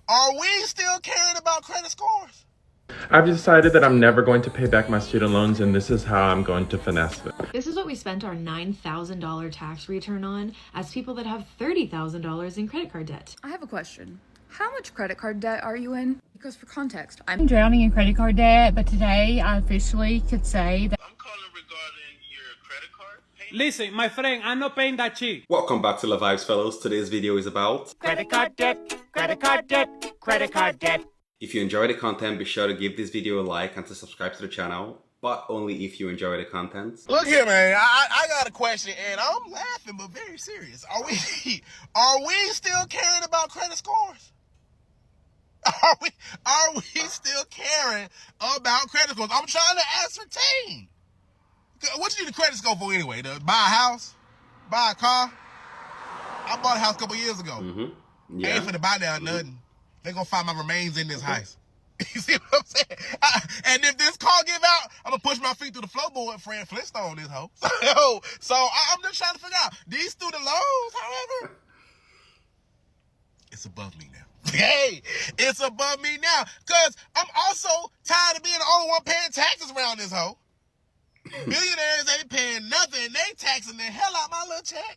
are we still caring about credit scores? I've decided that I'm never going to pay back my student loans, and this is how I'm going to finesse them. This is what we spent our $9,000 tax return on as people that have $30,000 in credit card debt. I have a question. How much credit card debt are you in? Because for context, I'm drowning in credit card debt, but today I officially could say that I'm calling regarding your credit card payment. Listen, my friend, I'm not paying that shit. Welcome back to La Vibes, fellows. Today's video is about Credit card debt, credit card debt, credit card debt. if you enjoy the content, be sure to give this video a like and to subscribe to the channel, but only if you enjoy the content. Look here, man. I got a question, and I'm laughing, but very serious. Are we still caring about credit scores? Are we still caring about credit scores? I'm trying to ascertain. What you need a credit score for anyway? To buy a house? Buy a car? I bought a house a couple years ago. I ain't finna buy down nothing. They gonna find my remains in this house. You see what I'm saying? And if this car give out, I'm gonna push my feet through the floorboard, Fred Flintstone this hoe. So I'm just trying to figure out these student loans, however, it's above me now. Hey, it's above me now. Cause I'm also tired of being the only one paying taxes around this hoe. Billionaires ain't paying nothing. They taxing the hell out my little check.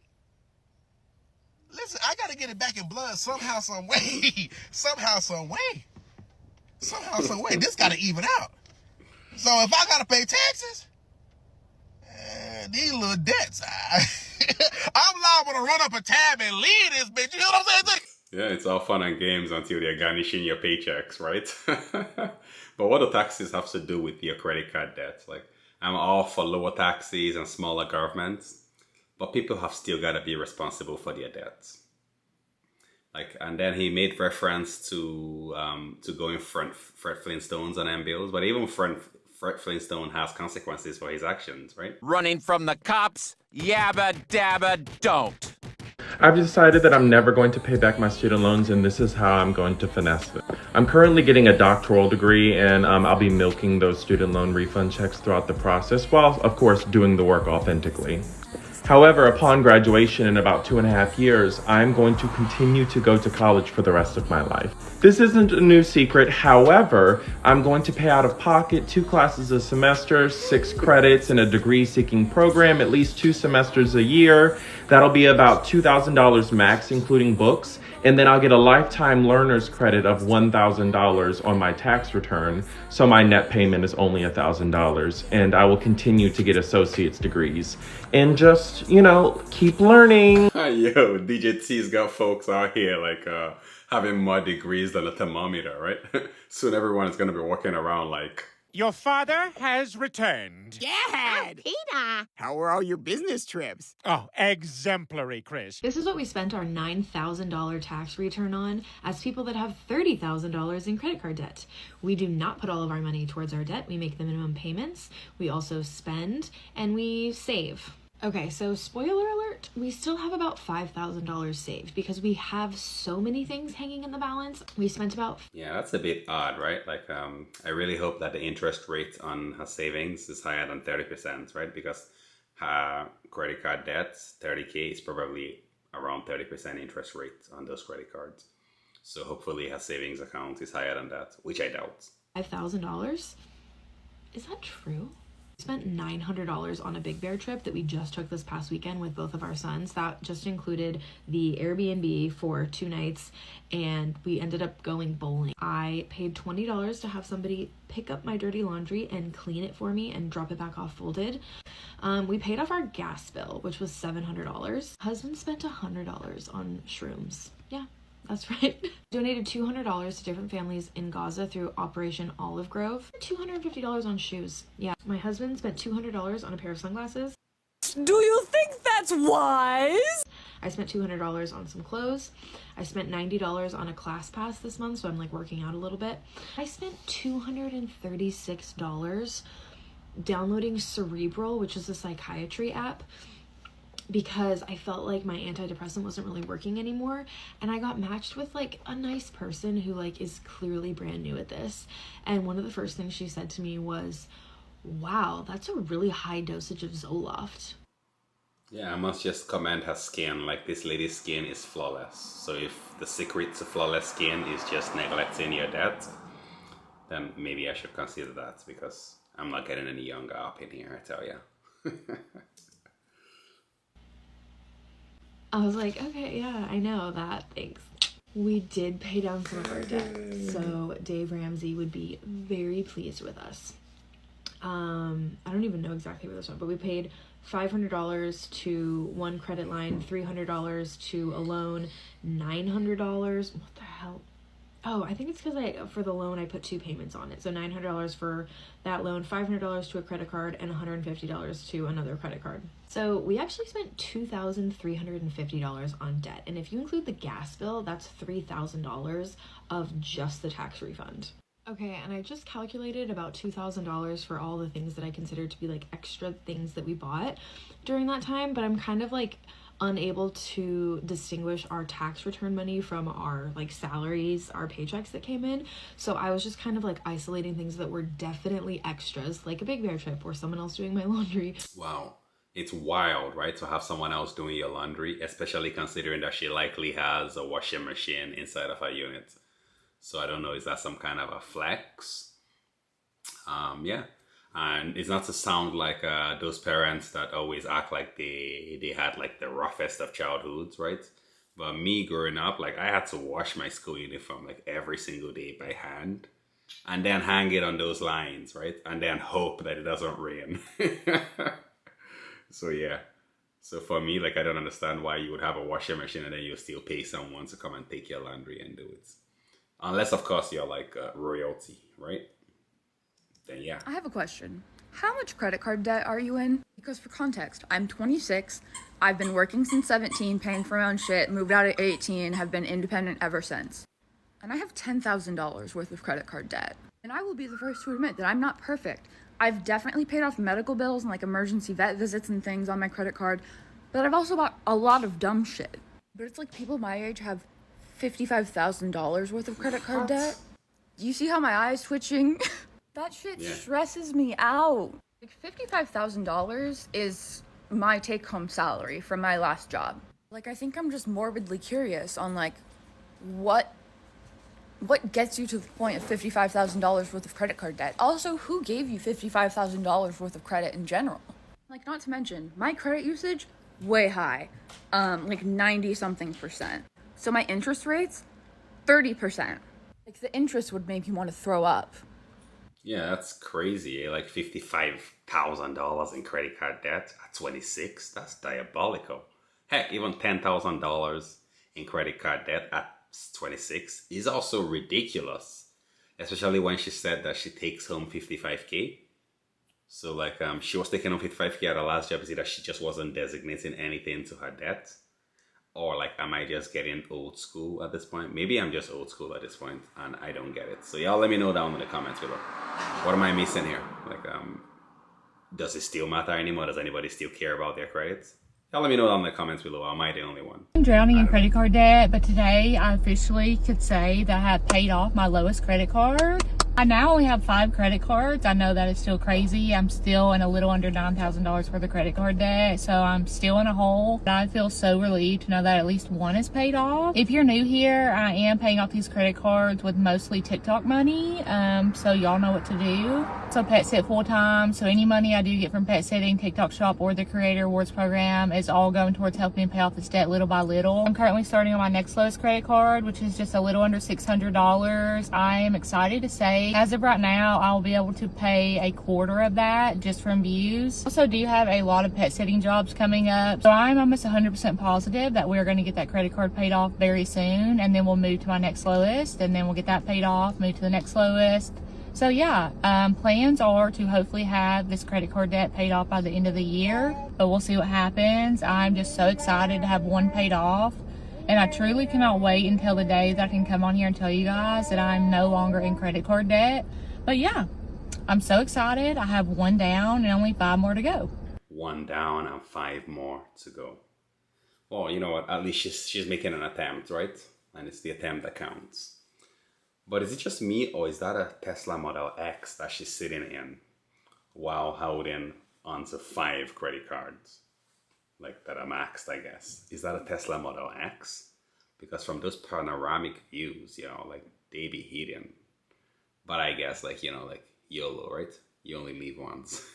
Listen, I gotta get it back in blood somehow, some way. Somehow, some way. Somehow, some way. This gotta even out. So if I gotta pay taxes, these little debts, I'm liable to run up a tab and leave this bitch. You know what I'm saying? Yeah, it's all fun and games until they're garnishing your paychecks, right? But what do taxes have to do with your credit card debt? Like, I'm all for lower taxes and smaller governments, but people have still got to be responsible for their debts. Like, and then he made reference to going Fred Flintstones on M bills, but even Fred Flintstone has consequences for his actions, right? Running from the cops? Yabba dabba don't. I've decided that I'm never going to pay back my student loans, and this is how I'm going to finesse them. I'm currently getting a doctoral degree, and I'll be milking those student loan refund checks throughout the process, while, of course, doing the work authentically. However, upon graduation in about 2.5 years, I'm going to continue to go to college for the rest of my life. This isn't a new secret. However, I'm going to pay out of pocket 2 classes a semester, 6 credits in a degree-seeking program, at least 2 semesters a year. That'll be about $2,000 max, including books. And then I'll get a lifetime learner's credit of $1,000 on my tax return, so my net payment is only $1,000, and I will continue to get associate's degrees. And just, you know, keep learning. Yo, DJ T's got folks out here like having more degrees than a thermometer, right? Soon everyone is gonna be walking around like, Your father has returned. Dad! Peter! How were all your business trips? Oh, exemplary, Chris. This is what we spent our $9,000 tax return on as people that have $30,000 in credit card debt. We do not put all of our money towards our debt. We make the minimum payments. We also spend and we save. Okay, so spoiler alert, we still have about $5,000 saved because we have so many things hanging in the balance. We spent about... yeah, that's a bit odd, right? Like, I really hope that the interest rate on her savings is higher than 30%, right? Because her credit card debts, 30K is probably around 30% interest rate on those credit cards. So hopefully her savings account is higher than that, which I doubt. $5,000? Is that true? We spent $900 on a Big Bear trip that we just took this past weekend with both of our sons. That just included the Airbnb for 2 nights, and we ended up going bowling. I paid $20 to have somebody pick up my dirty laundry and clean it for me and drop it back off folded. We paid off our gas bill, which was $700. Husband spent $100 on shrooms. Yeah. That's right. Donated $200 to different families in Gaza through Operation Olive Grove. $250 on shoes. Yeah. My husband spent $200 on a pair of sunglasses. Do you think that's wise? I spent $200 on some clothes. I spent $90 on a class pass this month, so I'm like working out a little bit. I spent $236 downloading Cerebral, which is a psychiatry app, because I felt like my antidepressant wasn't really working anymore, and I got matched with like a nice person who like is clearly brand new at this, and one of the first things she said to me was, wow, that's a really high dosage of Zoloft. Yeah, I must just comment her skin. Like, this lady's skin is flawless. So if the secret to flawless skin is just neglecting your debt, then maybe I should consider that, because I'm not getting any younger up in here, I tell ya. I was like, okay, yeah, I know that. Thanks. We did pay down some of our debt, so Dave Ramsey would be very pleased with us. I don't even know exactly where this went, but we paid $500 to one credit line, $300 to a loan, $900. What the hell? Oh, I think it's because for the loan I put 2 payments on it. So $900 for that loan, $500 to a credit card, and $150 to another credit card. So we actually spent $2,350 on debt. And if you include the gas bill, that's $3,000 of just the tax refund. Okay, and I just calculated about $2,000 for all the things that I consider to be like extra things that we bought during that time, but I'm kind of like unable to distinguish our tax return money from our like salaries, our paychecks that came in. So I was just kind of like isolating things that were definitely extras, like a Big Bear trip or someone else doing my laundry. Wow. It's wild, right? To have someone else doing your laundry, especially considering that she likely has a washing machine inside of her unit. So I don't know, is that some kind of a flex? Yeah. And it's not to sound like those parents that always act like they had like the roughest of childhoods, right? But me growing up, like I had to wash my school uniform like every single day by hand, and then hang it on those lines, right? And then hope that it doesn't rain. So yeah. So for me, like I don't understand why you would have a washing machine and then you still pay someone to come and take your laundry and do it. Unless, of course, you're like royalty, right? Then yeah. I have a question. How much credit card debt are you in? Because for context, I'm 26. I've been working since 17, paying for my own shit, moved out at 18, have been independent ever since. And I have $10,000 worth of credit card debt. And I will be the first to admit that I'm not perfect. I've definitely paid off medical bills and like emergency vet visits and things on my credit card, but I've also bought a lot of dumb shit. But it's like people my age have $55,000 worth of credit card debt. Do you see how my eye is twitching? That shit stresses me out. Like $55,000 is my take-home salary from my last job. Like I think I'm just morbidly curious on like what gets you to the point of $55,000 worth of credit card debt. Also, who gave you $55,000 worth of credit in general? Like not to mention my credit usage way high, like 90-something%. So my interest rates, 30%. Like the interest would make me want to throw up. Yeah, that's crazy. Like $55,000 in credit card debt at 26. That's diabolical. Heck, even $10,000 in credit card debt at 26 is also ridiculous. Especially when she said that she takes home $55K. So like she was taking home $55K at her last job. Is it that she just wasn't designating anything to her debt? Or like, am I just getting old school at this point? Maybe I'm just old school at this point and I don't get it. So y'all let me know down in the comments below. What am I missing here? Like, does it still matter anymore? Does anybody still care about their credits? Y'all let me know down in the comments below. Am I the only one? I'm drowning in credit card debt, but today I officially could say that I have paid off my lowest credit card. I now only have 5 credit cards. I know that is still crazy. I'm still in a little under $9,000 worth of credit card debt, so I'm still in a hole. But I feel so relieved to know that at least one is paid off. If you're new here, I am paying off these credit cards with mostly TikTok money, so y'all know what to do. So pet sit full time, so any money I do get from pet sitting, TikTok shop, or the Creator Awards program is all going towards helping pay off this debt little by little. I'm currently starting on my next lowest credit card, which is just a little under $600. I am excited to say, as of right now, I'll be able to pay a quarter of that just from views. Also do have a lot of pet sitting jobs coming up, so I'm almost 100% positive that we're going to get that credit card paid off very soon, and then we'll move to my next lowest, and then we'll get that paid off, move to the next lowest. So yeah, plans are to hopefully have this credit card debt paid off by the end of the year, but we'll see what happens. I'm just so excited to have one paid off. And I truly cannot wait until the day that I can come on here and tell you guys that I'm no longer in credit card debt. But yeah, I'm so excited. I have 1 down and only 5 more to go. 1 down and 5 more to go. Well, you know what? At least she's making an attempt, right? And it's the attempt that counts. But is it just me, or is that a Tesla Model X that she's sitting in while holding onto 5 credit cards? like that are maxed, I guess. Is that a Tesla Model X? Because from those panoramic views, you know, like they be hitting. But I guess like, you know, like YOLO, right? You only live once.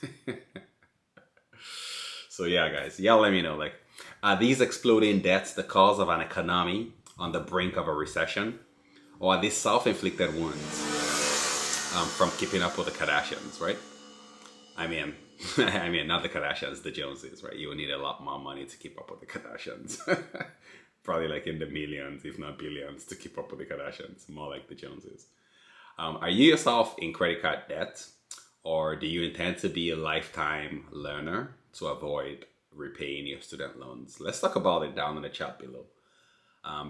So yeah, guys, y'all let me know, like, are these exploding debts the cause of an economy on the brink of a recession? Or are these self-inflicted wounds from keeping up with the Kardashians, right? I mean, not the Kardashians, the Joneses, right? You will need a lot more money to keep up with the Kardashians. Probably like in the millions, if not billions, to keep up with the Kardashians. More like the Joneses. Are you yourself in credit card debt? Or do you intend to be a lifetime learner to avoid repaying your student loans? Let's talk about it down in the chat below.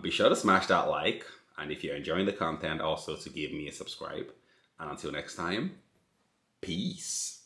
Be sure to smash that like. And if you're enjoying the content, also to give me a subscribe. And until next time, peace.